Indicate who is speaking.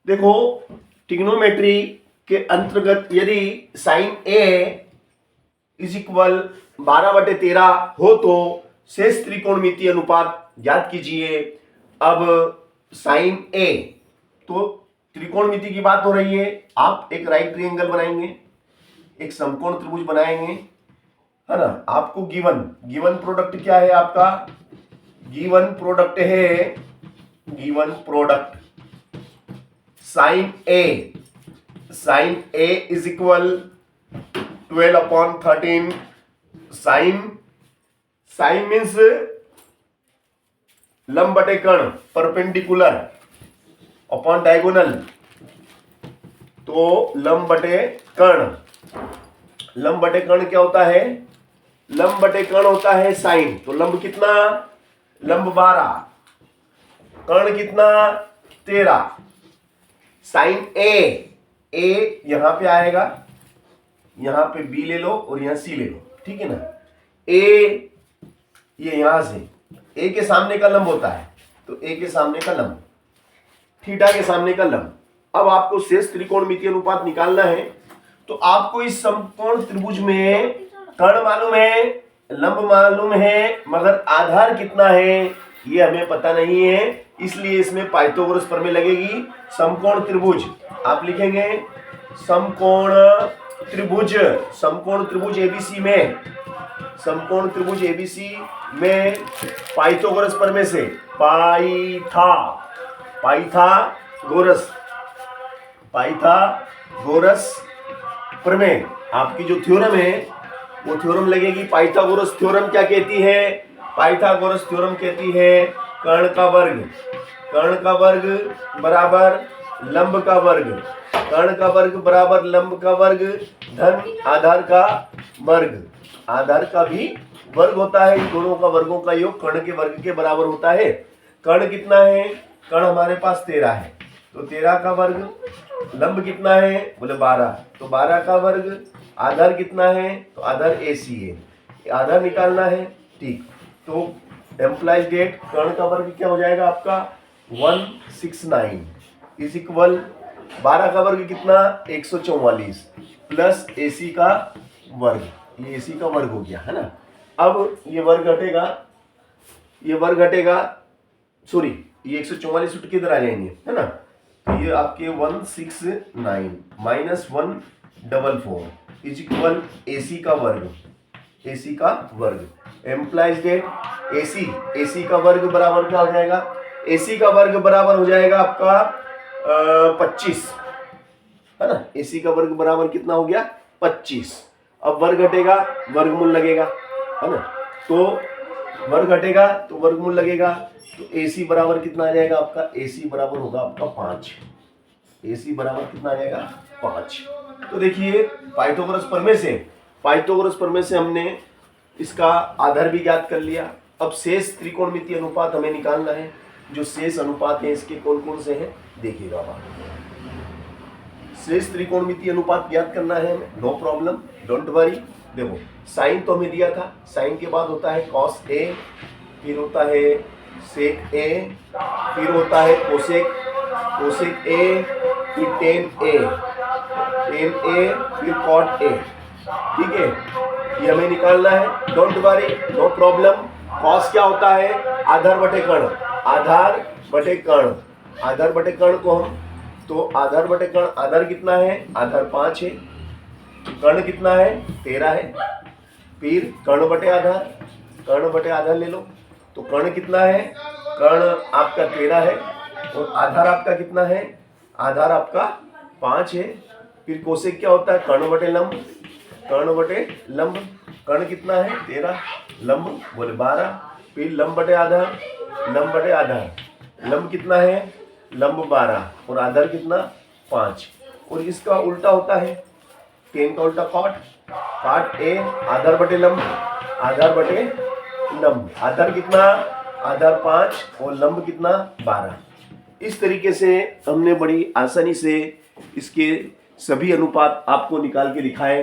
Speaker 1: देखो ट्रिग्नोमेट्री के अंतर्गत यदि साइन ए इज इक्वल 12/13 हो तो शेष त्रिकोणमितीय अनुपात ज्ञात कीजिए। अब साइन ए, तो त्रिकोणमिति की बात हो रही है, आप एक राइट ट्रायंगल बनाएंगे, एक समकोण त्रिभुज बनाएंगे, है ना। आपको गिवन प्रोडक्ट क्या है आपका? Given product sine A is equal 12/13 sine means लंब बटे कर्ण, परपेंडिकुलर अपॉन डायगोनल, तो लंब बटे कर्ण क्या होता है? लंब बटे कर्ण होता है साइन। तो लंब कितना? लंब 12, कर्ण कितना? 13। साइन ए यहां पे आएगा, यहां पे बी ले लो और यहां सी ले लो, ठीक है ना। ए ये यहां से ए के सामने का लंब होता है, तो ए के सामने का लंब, थीटा के सामने का लंब। अब आपको शेष त्रिकोणमितीय अनुपात निकालना है, तो आपको इस समकोण त्रिभुज में कर्ण मालूम है, लंब मालूम है, मगर आधार कितना है ये हमें पता नहीं है, इसलिए इसमें पाइथागोरस प्रमेय लगेगी। समकोण त्रिभुज आप लिखेंगे, समकोण त्रिभुज एबीसी में, समकोण त्रिभुज एबीसी में पाइथागोरस प्रमेय से, पाइथागोरस प्रमेय, आपकी जो थ्योरम है वो थ्योरम लगेगी। पाइथागोरस थ्योरम क्या कहती है? पाइथागोरस थ्योरम कहती है कर्ण का वर्ग बराबर लंब का वर्ग, कर्ण का वर्ग बराबर लंब का वर्ग धन आधार का वर्ग। आधार का भी वर्ग होता है, इन दोनों का वर्गों का योग कर्ण के वर्ग के बराबर होता है। कर्ण कितना है? कर्ण हमारे पास 13 है, तो 13 का वर्ग। लंब कितना है? बोले 12, तो 12 का वर्ग। आधार कितना है? तो आधार AC है, आधार निकालना है, ठीक। तो एम्प्लाइज डेट कर्ण का वर्ग क्या हो जाएगा आपका? 169 इज इक्वल 12 का वर्ग कितना? 144 प्लस AC का वर्ग, ये AC का वर्ग हो गया, है ना। अब ये वर्ग घटेगा, सॉरी ये 144 उठ के इधर आ जाएंगे, है ना। तो ये आपके 169 माइनस 144 इज इक्वल AC का वर्ग। एम्प्लाइज डेट AC का वर्ग बराबर क्या हो जाएगा? AC का वर्ग बराबर हो जाएगा आपका 25, है ना। AC का वर्ग बराबर कितना हो गया? 25। अब वर्ग घटेगा, वर्गमूल लगेगा, है ना। तो वर्ग घटेगा तो वर्गमूल लगेगा, तो AC बराबर कितना आ जाएगा आपका? AC बराबर होगा आपका 5। AC बराबर कितना आ जाएगा? 5। तो देखिए पाइथागोरस प्रमेय से हमने इसका आधार भी ज्ञात कर लिया। अब शेष त्रिकोणमितीय अनुपात हमें निकालना है। जो शेष अनुपात है इसके कौन कौन से हैं देखिएगा आप। शेष त्रिकोणमितीय अनुपात ज्ञात करना है हमें, नो प्रॉब्लम, डोंट वरी। देखो साइन तो हमें दिया था, साइन के बाद होता है कॉस ए, फिर होता है सेक ए, फिर होता है कोसेक ए, फिर टेन ए, फिर कॉट ए, ठीक है। ये हमें निकालना है, don't worry, no problem. Cos क्या होता है? आधार बटे कर्ण को हम, तो आधार बटे कर्ण, आधार कितना है? आधार 5 है, कर्ण कितना है? 13 है। फिर कर्ण बटे आधार ले लो, तो कर्ण कितना है? कर्ण आपका 13 है और आधार आपका कितना है? आधार आपका 5 है। फिर कोसेक क्या होता है? कर्ण बटे लंब, कर्ण कितना है? 13, लंब बोले 12, फिर लंब बटे आधार, लंब कितना है? लंब 12 और आधार कितना? 5। और इसका उल्टा होता है, 10 का उल्टा कॉट ए, आधार बटे लंब, आधार कितना? आधार 5 और लंब कितना? 12। इस तरीके से हमने बड़ी आसानी से इसके सभी अनुपात आपको निकाल के दिखाए।